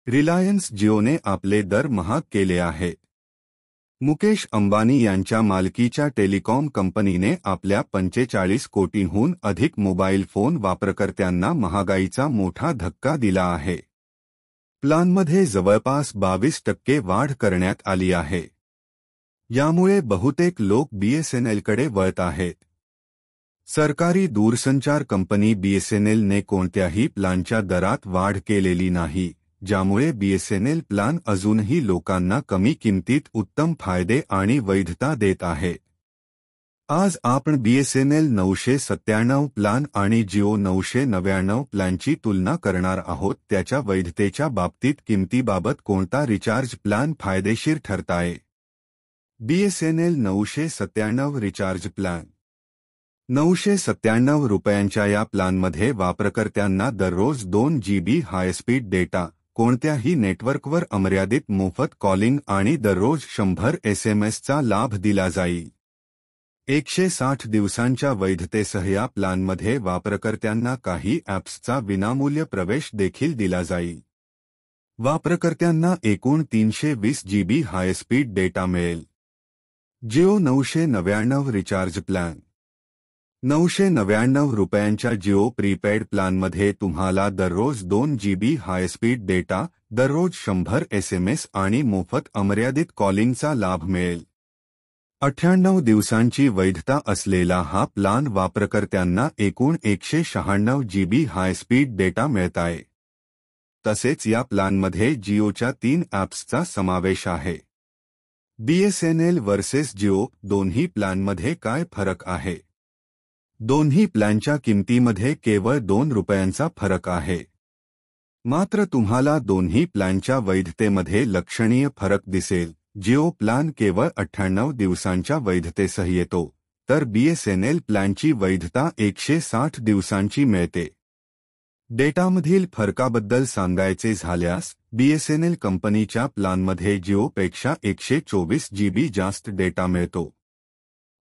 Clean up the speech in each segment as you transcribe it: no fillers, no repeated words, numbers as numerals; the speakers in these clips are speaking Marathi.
रिलायन्स जिओने आपले दर महाग केले आहेत। मुकेश अंबानी यांच्या मालकीच्या टेलिकॉम कंपनीने आपल्या 45 कोटींहून अधिक मोबाईल फोन वापरकर्त्यांना महागाईचा मोठा धक्का दिला आहे। प्लानमध्ये जवळपास 22% वाढ करण्यात आली आहे। यामुळे बहुतेक लोक बीएसएनएलकडे वळत आहेत। सरकारी दूरसंचार कंपनी बीएसएनएलने कोणत्याही प्लानच्या दरात वाढ केलेली नाही, ज्यामुळे बीएसएनएल प्लान अजूनही लोकांना कमी किमतीत उत्तम फायदे आणि वैधता देत आहे। आज आपण बीएसएनएल 997 प्लान आणि जिओ 999 प्लानची तुलना करणार आहोत। त्याच्या वैधतेच्या बाबतीत किमतीबाबत कोणता रिचार्ज प्लान फायदेशीर ठरताय? बीएसएनएल 997 रिचार्ज प्लान 997 रुपयांच्या या प्लानमध्ये वापरकर्त्यांना दररोज 2 GB हायस्पीड डेटा, कोणत्याही नेटवर्कवर अमर्यादित मोफत कॉलिंग आणि दररोज 100 SMSचा लाभ दिला जाईल। 160 दिवसांच्या वैधतेसह या प्लानमध्ये वापरकर्त्यांना काही ॲप्सचा विनामूल्य प्रवेश देखील दिला जाईल। वापरकर्त्यांना एकूण 320 GB हायस्पीड डेटा मिळेल। जिओ 999 रिचार्ज प्लॅन 999 रुपयांच्या जिओ प्रीपेड प्लानमध्ये तुम्हाला दररोज 2 GB हायस्पीड डेटा, दररोज 100 SMS आणि मोफत अमर्यादित कॉलिंगचा लाभ मिळेल। 98 दिवसांची वैधता असलेला हा प्लान वापरकर्त्यांना एकूण 196 GB हायस्पीड डेटा मिळताय। तसेच या प्लानमध्ये जिओच्या 3 ॲप्सचा समावेश आहे। बीएसएनएल वर्सेस जिओ, दोन्ही प्लॅनमध्ये काय फरक आहे? दोन्ही प्लॅनच्या किमतीमध्ये केवळ 2 रुपयांचा फरक आहे। मात्र तुम्हाला दोन्ही प्लॅनच्या वैधतेमध्ये लक्षणीय फरक दिसेल। जिओ प्लॅन केवळ 98 दिवसांच्या वैधतेसह येतो, तर बीएसएनएल प्लॅनची वैधता 160 दिवसांची मिळते। डेटामधील फरकाबद्दल सांगायचे झाल्यास, बीएसएनएल कंपनीच्या प्लानमध्ये जिओपेक्षा 124 GB जास्त डेटा मिळतो।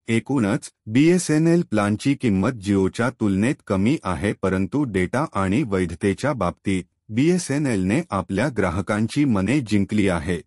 एकूणच बीएसएनएल प्लानची किंमत जिओच्या तुलनेत कमी आहे, परंतु डेटा आणि वैधतेच्या बाबतीत बीएसएनएलने आपल्या ग्राहकांची मने जिंकली आहेत।